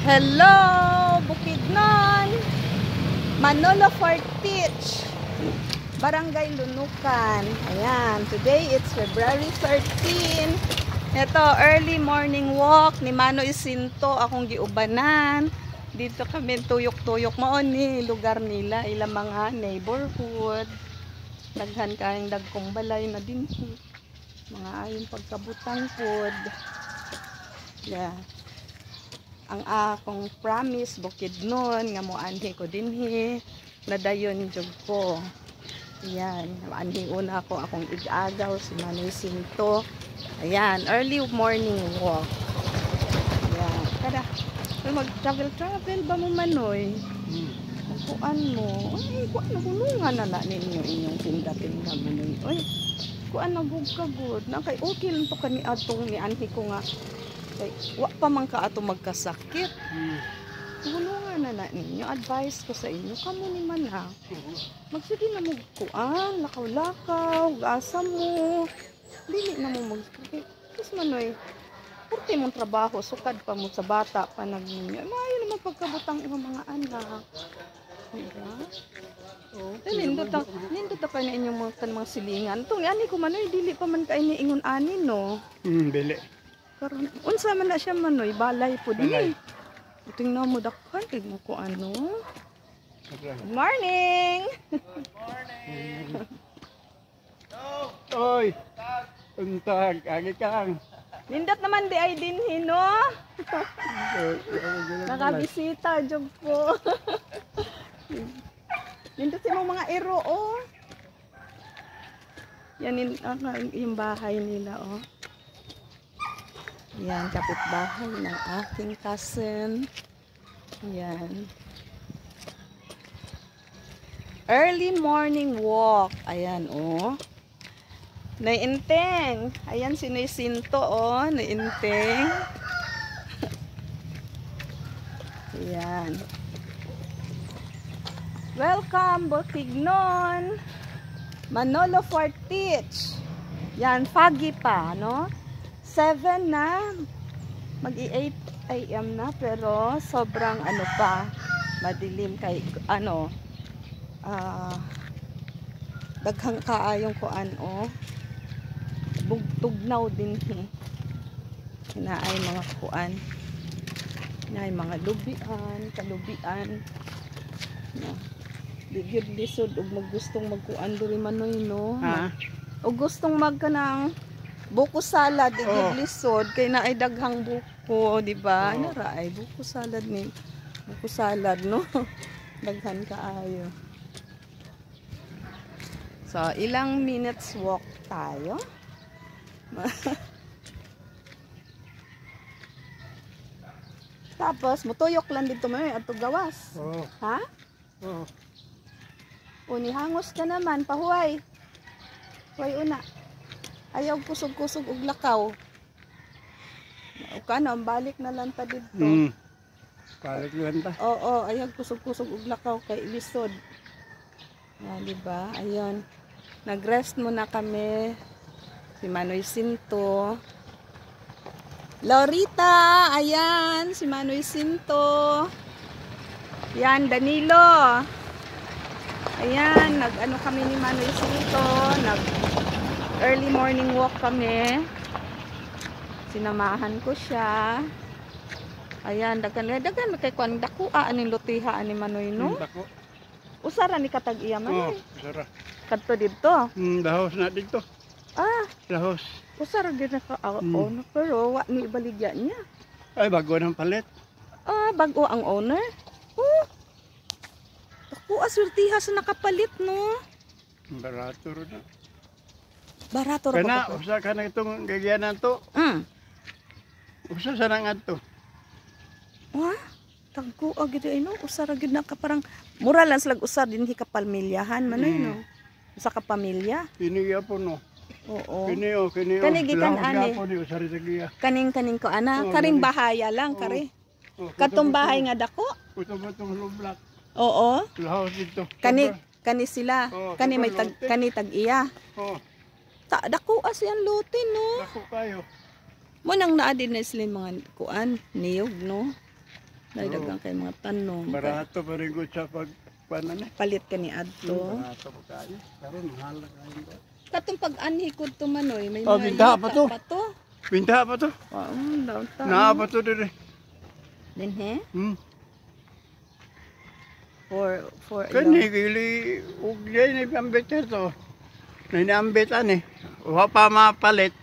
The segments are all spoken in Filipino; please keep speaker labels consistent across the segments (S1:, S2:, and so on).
S1: Hello, Bukidnon, Manolo Fortich, Barangay Lunukan. Ayan, today it's February 13. Ito, early morning walk ni Mano Isinto, akong giubanan. Dito kami tuyok-tuyok mo ni lugar nila, ilang mga neighborhood. Daghan kayong dagkong balay na din. Mga ayon pagkabutang pod. Yeah. Ang akong promise Bukidnon nga mo anhi ko dinhi nadayon jud ko. Ayan, anhi una ko akong igagaw si Manoy Sinto. Ayan, early morning walk. Ayan, kada mag-travel ba mo Manoy? Kuan mo. Ay, kuan na hulungan na ninyo inyong tinda-tinda Manoy. Oy, kuan na bugkagod. Na kay okay lang to kani atong ni anhi ko nga. Kay wa pa man ka ato magkasakit. Hulungan na ninyo. Advice ko sa inyo kamo ni man ha. Magsige na mo kuan, lakaw-lakaw, asa mo. Dili na mo mag-sakit. Tapos Manoy, purti mong trabaho, sukad pa mo sa bata pa nagninyo. Maayo naman pagkabutang imong mga anak. Diba? Oh, nindot pa na inyong mga silingan. Itong ani ko Manoy, dili pa man kayo niingon ani no?
S2: Bili.
S1: Karon, unsa man na siya Manoy, balay po din. Tingnan mo dakhan, kay mo ko ano. Good morning!
S2: Good morning! Oy! Untag, agi kang.
S1: Nindot naman di ay dinhi no? Nakabisita jud ko. Nindot si mga iro oh. Yan yung bahay nila oh. Yan, kapitbahay ng aking cousin. Yan. Early morning walk. Ayan oh. Naiinteng. Ayan si Noy Sinto oh, naiinteng. Ayan. Welcome Bukidnon, Manolo Fortich. Yan, foggy pa, no? 7 na, mag-8 AM na, pero sobrang ano pa, madilim kay, ano, daghang kaayong kuan, oh. Bugtugnaw din, na ay mga kuan, na ay mga lubian, kalubian, no. Digid lisod ug magustong magkuan diri Manoy no. O gustong magkanang buko salad digid lisod kay naay daghang buko, di ba? Nara ay buko salad ni. Buko salad no. Daghan kaayo. So, ilang minutes walk tayo. Tapos mutuyok lang dito Manoy adto gawas. Ha? Unihangos ka naman, pahuway. Huway una. Ayaw kusog-kusog og lakaw. O ka na, balik na lang ta dito.
S2: Balik lang ta.
S1: Oo, ayaw kusog-kusog og lakaw kay lisod. Diba? Ayun. Nag-rest muna kami. Si Manoy Sinto. Lorita, ayan. Si Manoy Sinto. Yan, Danilo. Ayan, nag-ano kami ni Manoy Sinto, nag-early morning walk kami. Sinamahan ko siya. Ayan, dagan kay kuan dakua aning lutiha ani Manoy no.
S2: Dako.
S1: Usara ni katag-iya Manoy.
S2: Usara.
S1: Kadto dito.
S2: Dahos na dito. Dahos.
S1: Usara gid ka no, pero wa ni ibaligya niya.
S2: Ay bago nang palit.
S1: Bago ang owner. Ako aswertiha sa nakapalit no.
S2: Barato ro na.
S1: Barato ra
S2: Kana
S1: ba?
S2: usa ka na itong gagyanan to. Usa sa nang adto.
S1: Tagko agad ay no. Usara gid na ka parang mura lang slag usar dinhi ka pamilyahan Manoy no. Usa ka pamilya.
S2: Kini po no.
S1: Oo.
S2: Kini
S1: Kani gikan ani. Kaning ko ana, karing bahaya lang kare. Katong bahay nga dako.
S2: Utong lublak.
S1: Oo.
S2: Lahos dito.
S1: Kani sila. Kani may tag-iya. Dako as yan lote no.
S2: Dako kayo.
S1: Mo nang naa din na sila mga kuan, niyog no. Dagdagan kay mga tanom.
S2: Barato pa rin ko sa pagpanan eh.
S1: Palit ka ni Adto.
S2: Barato pa kayo. Karon mahal na kayo ba?
S1: Katong pag-anhi ko to manoy, may
S2: Oh,
S1: mga
S2: binta
S1: yuta
S2: pa to.
S1: pa.
S2: Pinta pa to.
S1: Wow, downtown.
S2: Naa pa to dire.
S1: Din he?
S2: Hmm.
S1: For
S2: Kani kili ug yay ni pambet to. Nay naambet ani. Wa pa mapalit.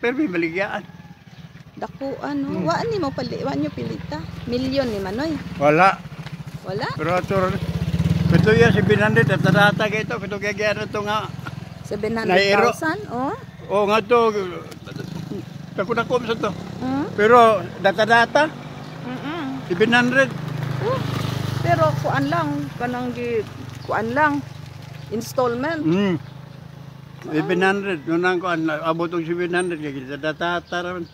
S2: Perbi baligyan.
S1: Dako ano, wa ni mo pali, wa nyo pilita. Milyon ni manoy.
S2: Wala.
S1: Wala?
S2: Pero ato pito ya si 700 at data kay to pito kay gyara to nga.
S1: 700,000, oh.
S2: O nga to dako sa to.
S1: Hmm?
S2: Pero data 700.
S1: Pero kuan lang, kuan lang. Installment.
S2: 700 nunang ko abot og 700 kay data ron.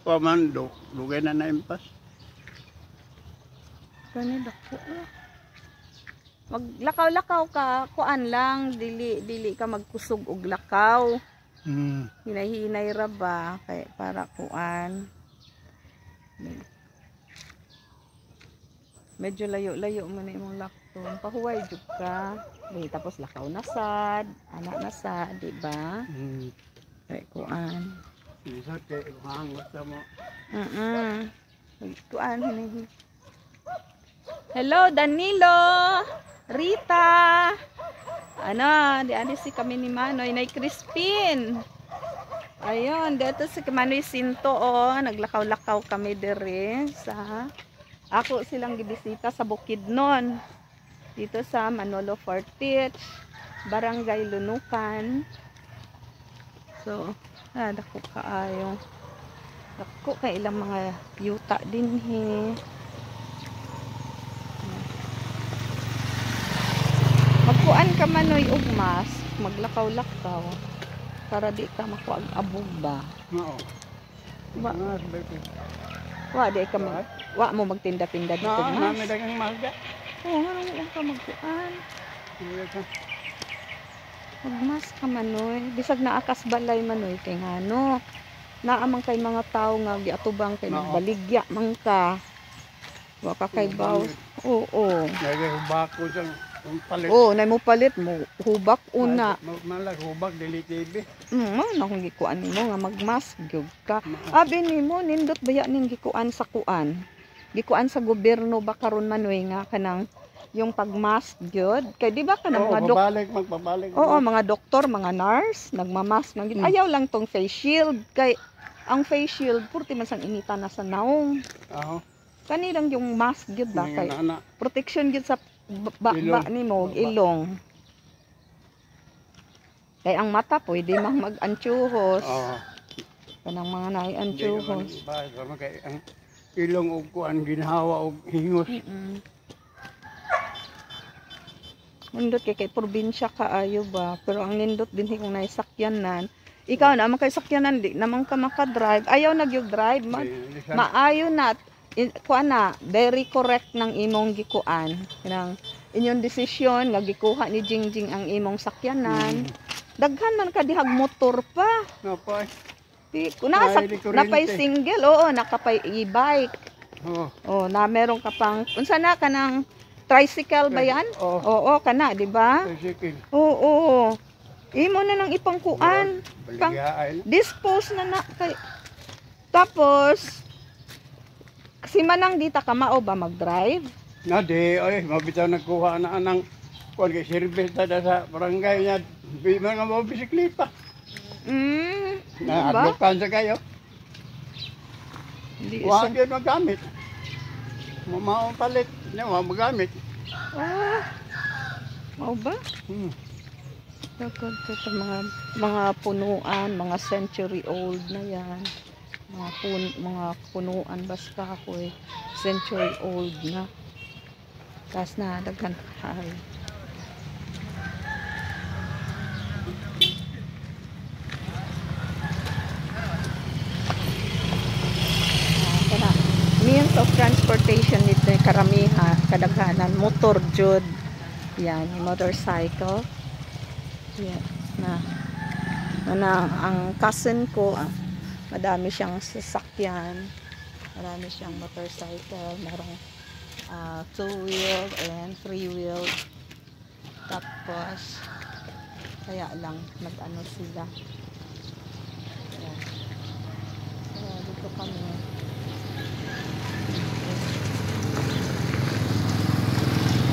S2: O man lugay na impas.
S1: Kani dako. Maglakaw-lakaw ka, kuan lang, dili ka magkusog og lakaw. Hinay-hinay ra ba kay para kuan. Medyo layo-layo mo na imong lakton. Pahuway jud ka. Tapos lakaw na sad, anak na sad, di ba? Kay kuan.
S2: Isa kay hangot sa mo.
S1: Kuan hinay. Hello Danilo, Rita. Ano, di si kami ni Manoy, nay Crispin. Ayun, dito si Manoy Sinto, oh, naglakaw-lakaw kami dire sa ako silang gibisita sa Bukidnon. Dito sa Manolo Fortich, Barangay Lunukan. So, dako kaayo. Dako kay ilang mga yuta din he. Magkuan ka manoy og mas, maglakaw-lakaw para di ka makuag-abog ba.
S2: Oo.
S1: Wa di ka wa mo magtinda-tinda dito.
S2: Nami dagang malga.
S1: Oo, lang ka magkuan. Magmas ka manoy, bisag na akas balay manoy kay ngano. Naamang kay mga tao nga giatubang kay baligya man ka. Wa ka kay baw. Oo.
S2: Dagay hubak ko sa palit.
S1: Oo, nay mo palit mo hubak una.
S2: Malag hubak dili TV.
S1: Na kung gikuan nimo nga magmas gyud ka. Abi nimo nindot baya ning gikuan sa kuan. Gikuan sa gobyerno ba karon manoy nga kanang yung pagmas gyud. Kay di ba kanang mga
S2: magpabalik.
S1: Oo, mga doktor, mga nurse nagmamas man gyud. Ayaw lang tong face shield kay ang face shield purti man sang initan na sa naong.
S2: Oo.
S1: Kani lang yung mask gyud ba kay protection gyud sa ba nimo ilong. Kay ang mata pwede mang mag-antyuhos.
S2: Oo.
S1: Kanang mga nai-antyuhos.
S2: Kay ang ilong og kuan ginhawa og hingos.
S1: Nindot kay probinsya kaayo ba, pero ang nindot din kung naisakyanan. Ikaw na man kay sakyanan di naman ka maka-drive. Ayaw nagyog-drive maayo na kuan na very correct ng imong gikuan. Kanang inyong desisyon nga gikuha ni Jingjing ang imong sakyanan. Daghan man ka dihag motor pa.
S2: Napay.
S1: Di napay single, oo, nakapay e-bike. Oh, na meron ka pang unsa na kanang tricycle ba yan? Oo, kana, di ba?
S2: Tricycle.
S1: Oo. Imo na nang ipangkuan. Dispose na kay. Tapos si Manang dita ka mao ba mag-drive?
S2: Na di, oy, mabitaw nagkuha na anang kuan kay service ta sa barangay niya. Bi man nga mo bisikleta. Na adlokan sa kayo. Wa gyud magamit. Mao palit, nya wa magamit.
S1: Mao ba? Dapat ito mga punuan, mga century old na yan. Mga punuan basta ako century old na. Tapos na daghan hay. Means of transportation nito karamihan, kadaghanan motor jud. Yan, motorcycle. Yan na ang cousin ko, madami siyang sasakyan. Marami siyang motorcycle. Merong 2-wheel and 3-wheel. Tapos, kaya lang, nag-ano sila. Ayan. Kaya dito kami.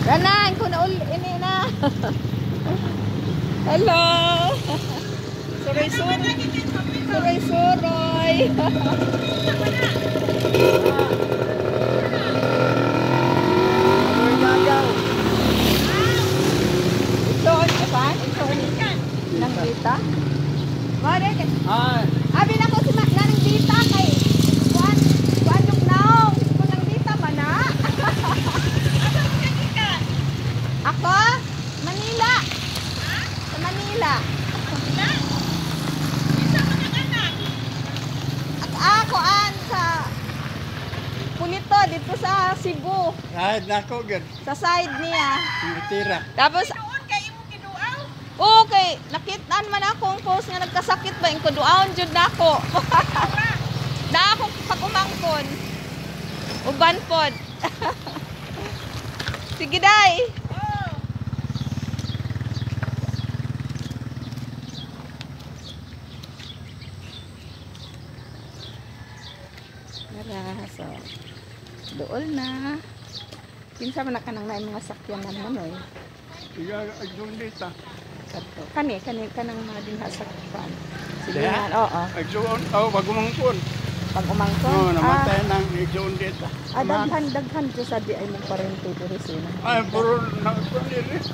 S1: Ranan, kung ini na. Hello! Suroy-suroy. Suroy-suroy. Itoon ka pa? Itoon nang dita? Mare, abi na ko si nanang dita kay kuan yung naong. Kung nang dita man na. Ako? Manila. Sa Manila. Ako sa Punito dito sa Cebu.
S2: Kahit na ako, gan.
S1: Sa side niya.
S2: Tumitira.
S1: Tapos okay, nakitaan man ako ang post nga nagkasakit ba, yung kuduaon jud nako. Na ako pagumangkon. Uban pod. Sige day. Nara, so dool na. Kinsa man ka nang naay mga sakyanan mo noy.
S2: Iga, agdun dito.
S1: Kani kanang mga dinha sa kuan. Sige
S2: Diha?
S1: nga, oo.
S2: Agsuon, bagumangkon.
S1: Pag umangkon.
S2: Oo, namatay ng igsuon dito.
S1: daghan ko sa di ay mong parento diri sino.
S2: Ay, puro nagsuon dito.